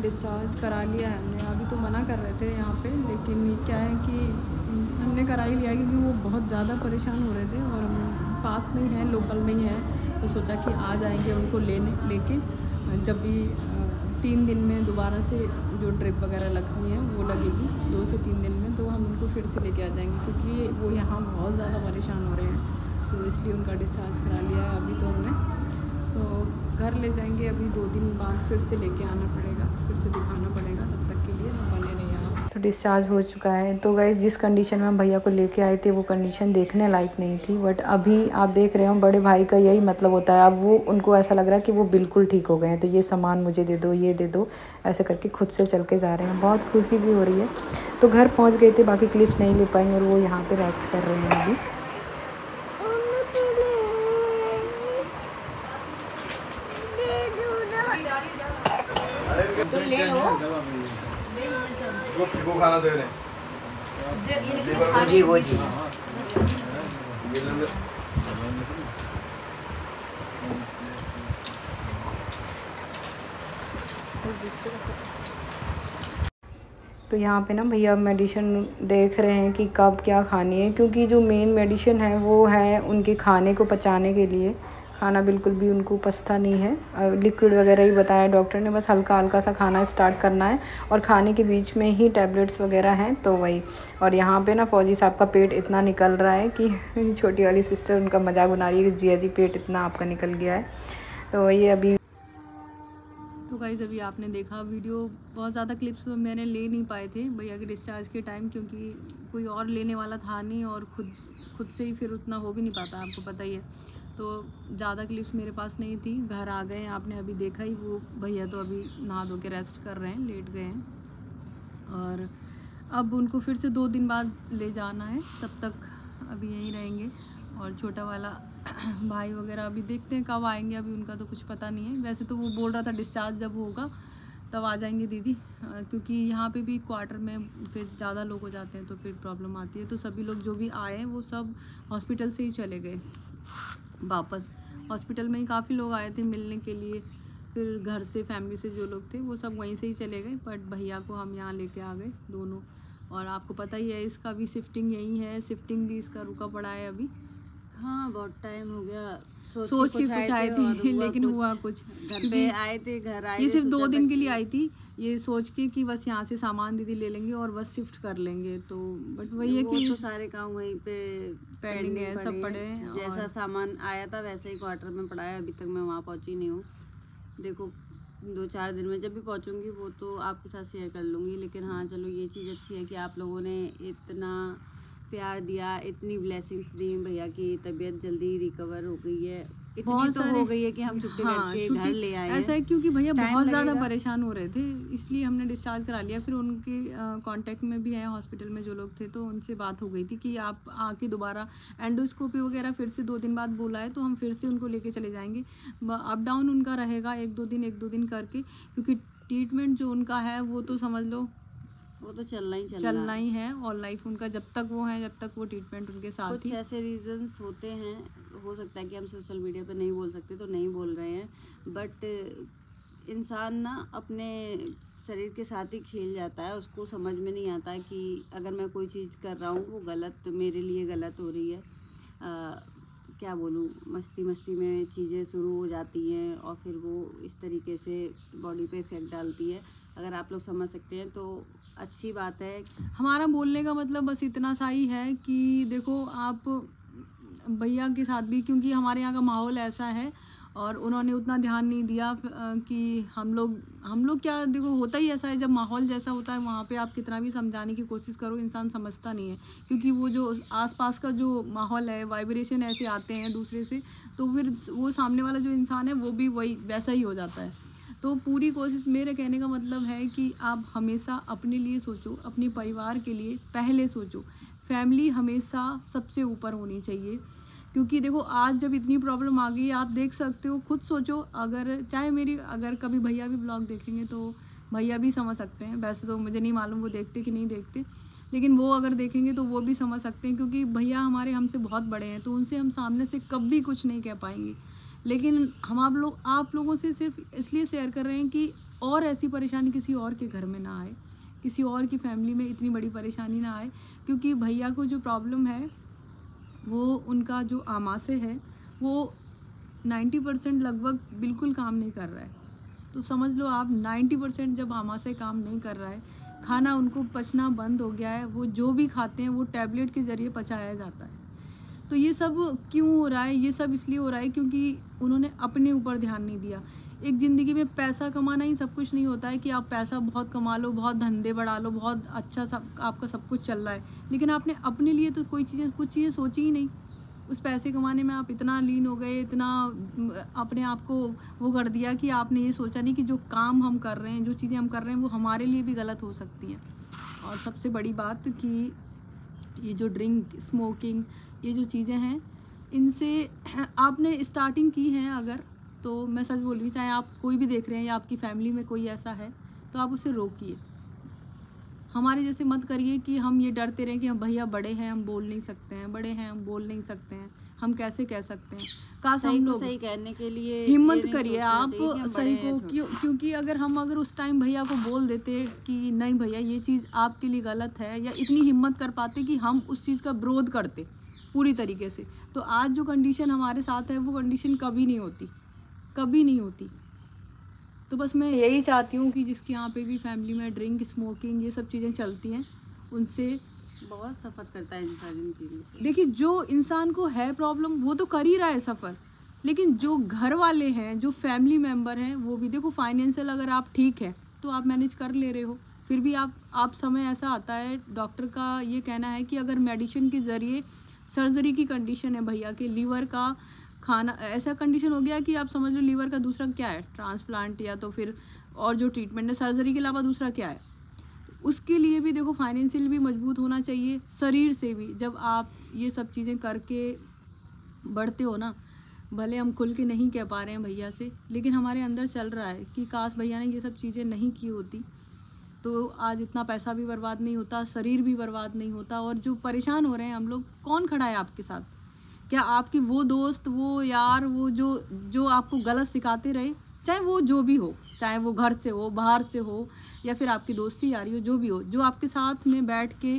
Discharge करा लिया है हमने। अभी तो मना कर रहे थे यहाँ पे, लेकिन क्या है कि हमने करा ही लिया क्योंकि वो बहुत ज़्यादा परेशान हो रहे थे और हम पास में ही हैं, लोकल में ही हैं, तो सोचा कि आ जाएंगे उनको लेके जब भी 3 दिन में दोबारा से जो ड्रिप वगैरह लग रही है वो लगेगी 2 से 3 दिन में, तो हम उनको फिर से लेके आ जाएंगे क्योंकि वो यहाँ बहुत ज़्यादा परेशान हो रहे हैं, तो इसलिए उनका डिस्चार्ज करा लिया है अभी तो हमने। तो घर ले जाएंगे अभी 2 दिन बाद, फिर से लेके आना पड़ेगा, फिर से दिखाना पड़ेगा, तब तक के लिए बने रहिए आप। तो डिस्चार्ज हो चुका है। तो गाइस जिस कंडीशन में हम भैया को लेके आए थे वो कंडीशन देखने लायक नहीं थी, बट अभी आप देख रहे हो बड़े भाई का यही मतलब होता है। अब वो उनको ऐसा लग रहा है कि वो बिल्कुल ठीक हो गए हैं, तो ये सामान मुझे दे दो, ये दे दो, ऐसे करके खुद से चल के जा रहे हैं। बहुत खुशी भी हो रही है। तो घर पहुँच गए थे, बाकी क्लिप्स नहीं ले पाई और वो यहाँ पर रेस्ट कर रहे हैं अभी। तो ले लो वो खाना दे रहे जी वो जी। तो यहाँ पे ना भैया मेडिसिन देख रहे हैं कि कब क्या खानी है, क्योंकि जो मेन मेडिसिन है वो है उनके खाने को पचाने के लिए। खाना बिल्कुल भी उनको पचता नहीं है। लिक्विड वगैरह ही बताया डॉक्टर ने, बस हल्का हल्का सा खाना स्टार्ट करना है और खाने के बीच में ही टैबलेट्स वगैरह हैं, तो वही। और यहाँ पे ना फौजी साहब का पेट इतना निकल रहा है कि छोटी वाली सिस्टर उनका मजाक बना रही है कि जिया जी पेट इतना आपका निकल गया है। तो ये अभी तो गाइस अभी आपने देखा वीडियो, बहुत ज़्यादा क्लिप्स मैंने ले नहीं पाए थे भैया के डिस्चार्ज के टाइम, क्योंकि कोई और लेने वाला था नहीं और खुद से ही फिर उतना हो भी नहीं पाता, आपको पता ही है। तो ज़्यादा क्लिप्स मेरे पास नहीं थी। घर आ गए, आपने अभी देखा ही, वो भैया तो अभी नहा धो के रेस्ट कर रहे हैं, लेट गए हैं। और अब उनको फिर से 2 दिन बाद ले जाना है, तब तक अभी यहीं रहेंगे। और छोटा वाला भाई वगैरह अभी देखते हैं कब आएंगे, अभी उनका तो कुछ पता नहीं है। वैसे तो वो बोल रहा था डिस्चार्ज जब होगा तब आ जाएंगे दीदी, क्योंकि यहाँ पे भी क्वार्टर में फिर ज़्यादा लोग हो जाते हैं तो फिर प्रॉब्लम आती है। तो सभी लोग जो भी आए हैं वो सब हॉस्पिटल से ही चले गए वापस। हॉस्पिटल में ही काफ़ी लोग आए थे मिलने के लिए, फिर घर से फैमिली से जो लोग थे वो सब वहीं से ही चले गए, बट भैया को हम यहाँ लेके आ गए दोनों। और आपको पता ही है इसका भी शिफ्टिंग यही है, शिफ्टिंग भी इसका रुका पड़ा है अभी। हाँ बहुत टाइम हो गया, सोच के कुछ आए थे लेकिन हुआ कुछ। घर पे आए थे, घर आए, ये सिर्फ 2 दिन के लिए आई थी, ये सोच के कि बस यहाँ से सामान दीदी ले लेंगे और बस शिफ्ट कर लेंगे। तो बट वही है कि तो सारे काम वहीं पे पेंडिंग है, सब पड़े हैं। जैसा सामान आया था वैसे ही क्वार्टर में पड़ा है, अभी तक मैं वहाँ पहुँची नहीं हूँ। देखो 2-4 दिन में जब भी पहुँचूँगी वो तो आपके साथ शेयर कर लूँगी। लेकिन हाँ चलो ये चीज़ अच्छी है कि आप लोगों ने इतना प्यार दिया, इतनी ब्लेसिंग्स दी, भैया की तबीयत जल्दी रिकवर हो गई है, इतनी तो हो गई है कि हम छुट्टी करके घर ले आए। ऐसा है क्योंकि भैया बहुत ज़्यादा परेशान हो रहे थे, इसलिए हमने डिस्चार्ज करा लिया। फिर उनके कांटेक्ट में भी है हॉस्पिटल में जो लोग थे, तो उनसे बात हो गई थी कि आप आके दोबारा एंडोस्कोपी वगैरह फिर से 2 दिन बाद बोला है, तो हम फिर से उनको लेके चले जाएंगे। अप डाउन उनका रहेगा 1-2 दिन करके, क्योंकि ट्रीटमेंट जो उनका है वो तो समझ लो वो तो चलना ही है ऑल लाइफ उनका, जब तक वो है जब तक वो ट्रीटमेंट उनके साथ ही। कुछ ऐसे रीजंस होते हैं, हो सकता है कि हम सोशल मीडिया पे नहीं बोल सकते तो नहीं बोल रहे हैं, बट इंसान ना अपने शरीर के साथ ही खेल जाता है। उसको समझ में नहीं आता कि अगर मैं कोई चीज़ कर रहा हूँ वो गलत, मेरे लिए गलत हो रही है। क्या बोलूँ, मस्ती में चीज़ें शुरू हो जाती हैं और फिर वो इस तरीके से बॉडी पे इफ़ेक्ट डालती है। अगर आप लोग समझ सकते हैं तो अच्छी बात है। हमारा बोलने का मतलब बस इतना सा ही है कि देखो आप भैया के साथ भी, क्योंकि हमारे यहाँ का माहौल ऐसा है और उन्होंने उतना ध्यान नहीं दिया कि हम लोग क्या, देखो होता ही ऐसा है, जब माहौल जैसा होता है वहाँ पे आप कितना भी समझाने की कोशिश करो इंसान समझता नहीं है, क्योंकि वो जो आसपास का जो माहौल है, वाइब्रेशन ऐसे आते हैं दूसरे से, तो फिर वो सामने वाला जो इंसान है वो भी वही वैसा ही हो जाता है। तो पूरी कोशिश, मेरे कहने का मतलब है कि आप हमेशा अपने लिए सोचो, अपने परिवार के लिए पहले सोचो। फैमिली हमेशा सबसे ऊपर होनी चाहिए, क्योंकि देखो आज जब इतनी प्रॉब्लम आ गई, आप देख सकते हो, खुद सोचो, अगर कभी भैया भी ब्लॉग देखेंगे तो भैया भी समझ सकते हैं। वैसे तो मुझे नहीं मालूम वो देखते कि नहीं देखते, लेकिन वो अगर देखेंगे तो वो भी समझ सकते हैं, क्योंकि भैया हमारे हमसे बहुत बड़े हैं, तो उनसे हम सामने से कभी कुछ नहीं कह पाएंगे। लेकिन हम आप लोगों से सिर्फ इसलिए शेयर कर रहे हैं कि और ऐसी परेशानी किसी और के घर में ना आए, किसी और की फैमिली में इतनी बड़ी परेशानी ना आए। क्योंकि भैया को जो प्रॉब्लम है वो उनका जो आमाशय है वो 90% लगभग बिल्कुल काम नहीं कर रहा है। तो समझ लो आप 90% जब आमाशय काम नहीं कर रहा है, खाना उनको पचना बंद हो गया है, वो जो भी खाते हैं वो टैबलेट के ज़रिए पचाया जाता है। तो ये सब क्यों हो रहा है? ये सब इसलिए हो रहा है क्योंकि उन्होंने अपने ऊपर ध्यान नहीं दिया। एक ज़िंदगी में पैसा कमाना ही सब कुछ नहीं होता है कि आप पैसा बहुत कमा लो, बहुत धंधे बढ़ा लो, बहुत अच्छा सब आपका सब कुछ चल रहा है, लेकिन आपने अपने लिए तो कुछ चीज़ें सोची ही नहीं। उस पैसे कमाने में आप इतना लीन हो गए, इतना अपने आप को वो कर दिया कि आपने ये सोचा नहीं कि जो काम हम कर रहे हैं, जो चीज़ें हम कर रहे हैं वो हमारे लिए भी गलत हो सकती हैं। और सबसे बड़ी बात कि ये जो ड्रिंक, स्मोकिंग, ये जो चीज़ें हैं, इनसे आपने स्टार्टिंग की है अगर, तो मैं सच बोल रही हूँ, चाहे आप कोई भी देख रहे हैं या आपकी फैमिली में कोई ऐसा है तो आप उसे रोकिए। हमारे जैसे मत करिए कि हम ये डरते रहें कि हम भैया बड़े हैं, हम बोल नहीं सकते हैं, बड़े हैं हम बोल नहीं सकते हैं, हम कैसे कह सकते हैं। काश हम लोग सही कहने के लिए हिम्मत करिए आप सही को, क्योंकि अगर उस टाइम भैया को बोल देते कि नहीं भैया ये चीज़ आपके लिए गलत है, या इतनी हिम्मत कर पाते कि हम उस चीज़ का विरोध करते पूरी तरीके से, तो आज जो कंडीशन हमारे साथ है वो कंडीशन कभी नहीं होती, कभी नहीं होती। तो बस मैं यही चाहती हूँ कि जिसके यहाँ पे भी फैमिली में ड्रिंक, स्मोकिंग, ये सब चीज़ें चलती हैं, उनसे बहुत सफ़र करता है इंसान इन चीज़ों से। देखिए, जो इंसान को है प्रॉब्लम वो तो कर ही रहा है सफ़र, लेकिन जो घर वाले हैं, जो फैमिली मेम्बर हैं, वो भी देखो फाइनेंशियल अगर आप ठीक है तो आप मैनेज कर ले रहे हो, फिर भी आप समय ऐसा आता है, डॉक्टर का ये कहना है कि अगर मेडिसिन के ज़रिए सर्जरी की कंडीशन है भैया के, लीवर का खाना ऐसा कंडीशन हो गया कि आप समझ लो लीवर का दूसरा क्या है, ट्रांसप्लांट, या तो फिर और जो ट्रीटमेंट है सर्जरी के अलावा दूसरा क्या है। उसके लिए भी देखो फाइनेंशियल भी मजबूत होना चाहिए, शरीर से भी। जब आप ये सब चीज़ें करके बढ़ते हो ना, भले हम खुल के नहीं कह पा रहे हैं भैया से, लेकिन हमारे अंदर चल रहा है कि काश भैया ने ये सब चीज़ें नहीं की होती तो आज इतना पैसा भी बर्बाद नहीं होता, शरीर भी बर्बाद नहीं होता। और जो परेशान हो रहे हैं हम लोग, कौन खड़ा है आपके साथ? क्या आपकी वो दोस्त, वो यार, वो जो आपको गलत सिखाते रहे, चाहे वो जो भी हो, चाहे वो घर से हो, बाहर से हो, या फिर आपकी दोस्ती यारी हो, जो भी हो, जो आपके साथ में बैठ के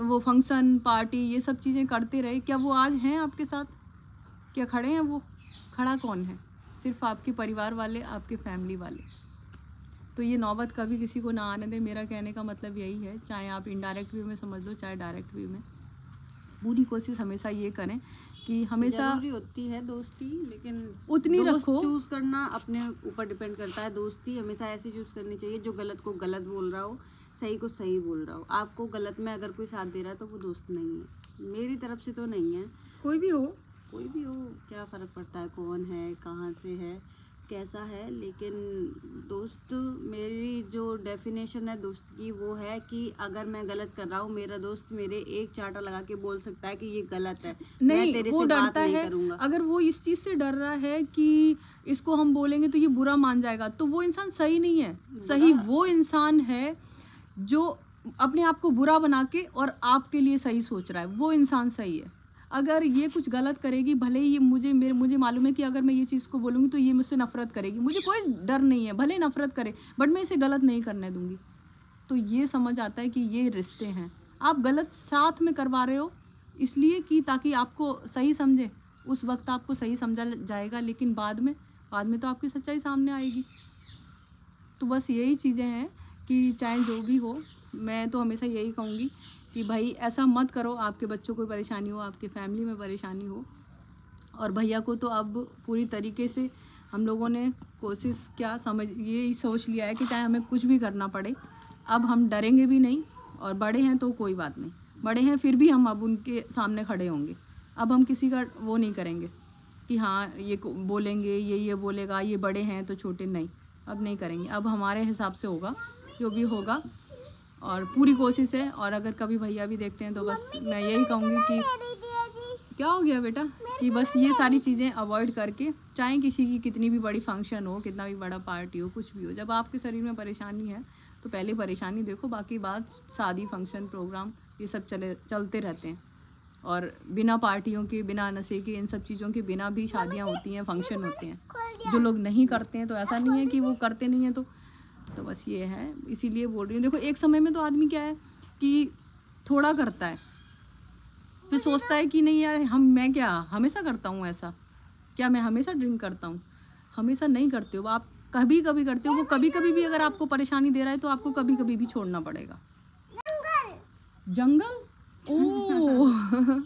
वो फंक्शन, पार्टी, ये सब चीज़ें करते रहे, क्या वो आज हैं आपके साथ? क्या खड़े हैं वो? खड़ा कौन है? सिर्फ आपके परिवार वाले, आपके फैमिली वाले। तो ये नौबत कभी किसी को ना आने दे, मेरा कहने का मतलब यही है। चाहे आप इनडायरेक्ट वे में समझ लो, चाहे डायरेक्ट वे में, पूरी कोशिश हमेशा ये करें कि हमेशा जरूरी होती है दोस्ती, लेकिन उतनी रखो। चूज करना अपने ऊपर डिपेंड करता है। दोस्ती हमेशा ऐसी चूज करनी चाहिए जो गलत को गलत बोल रहा हो, सही को सही बोल रहा हो। आपको गलत में अगर कोई साथ दे रहा है तो वो दोस्त नहीं है, मेरी तरफ से तो नहीं है। कोई भी हो क्या फ़र्क पड़ता है कौन है, कहाँ से है, कैसा है। लेकिन दोस्त, मेरी जो डेफिनेशन है दोस्त की वो है कि अगर मैं गलत कर रहा हूँ, मेरा दोस्त मेरे एक चांटा लगा के बोल सकता है कि ये गलत है, नहीं, मैं तेरे वो से बात डरता नहीं है। करूँगा। अगर वो इस चीज़ से डर रहा है कि इसको हम बोलेंगे तो ये बुरा मान जाएगा, तो वो इंसान सही नहीं है। सही वो इंसान है जो अपने आप को बुरा बना के और आपके लिए सही सोच रहा है, वो इंसान सही है। अगर ये कुछ गलत करेगी, भले ही मुझे मालूम है कि अगर मैं ये चीज़ को बोलूँगी तो ये मुझसे नफ़रत करेगी, मुझे कोई डर नहीं है, भले नफ़रत करे, बट मैं इसे गलत नहीं करने दूँगी। तो ये समझ आता है कि ये रिश्ते हैं। आप गलत साथ में करवा रहे हो इसलिए कि ताकि आपको सही समझे, उस वक्त आपको सही समझा जाएगा, लेकिन बाद में तो आपकी सच्चाई सामने आएगी। तो बस यही चीज़ें हैं कि चाहे जो भी हो, मैं तो हमेशा यही कहूँगी कि भाई ऐसा मत करो, आपके बच्चों को परेशानी हो, आपके फैमिली में परेशानी हो। और भैया को तो अब पूरी तरीके से हम लोगों ने कोशिश ये सोच लिया है कि चाहे हमें कुछ भी करना पड़े, अब हम डरेंगे भी नहीं। और बड़े हैं तो कोई बात नहीं, बड़े हैं फिर भी हम अब उनके सामने खड़े होंगे। अब हम किसी का वो नहीं करेंगे कि हाँ ये बोलेंगे, ये बोलेगा, ये बड़े हैं तो छोटे, नहीं, अब नहीं करेंगे। अब हमारे हिसाब से होगा जो भी होगा, और पूरी कोशिश है। और अगर कभी भैया भी देखते हैं तो बस मैं यही कहूँगी कि क्या हो गया बेटा, कि बस ये सारी चीज़ें अवॉइड करके, चाहे किसी की कितनी भी बड़ी फंक्शन हो, कितना भी बड़ा पार्टी हो, कुछ भी हो, जब आपके शरीर में परेशानी है तो पहले परेशानी देखो, बाकी बात शादी, फंक्शन, प्रोग्राम, ये सब चलते रहते हैं। और बिना पार्टियों के, बिना नशे के, इन सब चीज़ों के बिना भी शादियाँ होती हैं, फंक्शन होते हैं। जो लोग नहीं करते हैं तो ऐसा नहीं है कि वो करते नहीं हैं, तो बस ये है, इसीलिए बोल रही हूँ। देखो एक समय में तो आदमी क्या है कि थोड़ा करता है, फिर सोचता है कि नहीं यार मैं क्या हमेशा करता हूँ ऐसा, क्या मैं हमेशा ड्रिंक करता हूँ? हमेशा नहीं करते हो आप, कभी कभी करते हो। वो कभी कभी भी अगर आपको परेशानी दे रहा है तो आपको कभी कभी भी छोड़ना पड़ेगा। जंगल ओह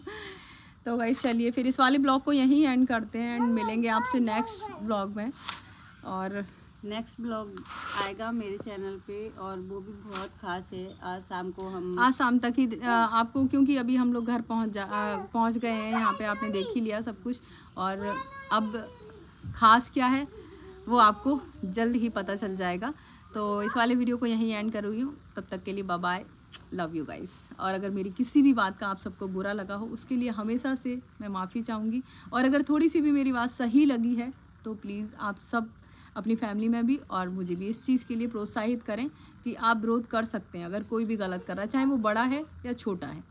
तो गाइस चलिए फिर इस वाले ब्लॉग को यहीं एंड करते हैं एंड मिलेंगे आपसे नेक्स्ट ब्लॉग में। और नेक्स्ट ब्लॉग आएगा मेरे चैनल पे और वो भी बहुत खास है। आज शाम तक ही आपको, क्योंकि अभी हम लोग घर पहुंच गए हैं, यहाँ पे आपने देख ही लिया सब कुछ, और अब खास क्या है वो आपको जल्द ही पता चल जाएगा। तो इस वाले वीडियो को यहीं एंड कर रही हूँ, तब तक के लिए bye bye, love you guys. और अगर मेरी किसी भी बात का आप सबको बुरा लगा हो उसके लिए हमेशा से मैं माफ़ी चाहूँगी, और अगर थोड़ी सी भी मेरी बात सही लगी है तो प्लीज़ आप सब अपनी फैमिली में भी और मुझे भी इस चीज़ के लिए प्रोत्साहित करें कि आप विरोध कर सकते हैं अगर कोई भी गलत कर रहा है, चाहे वो बड़ा है या छोटा है।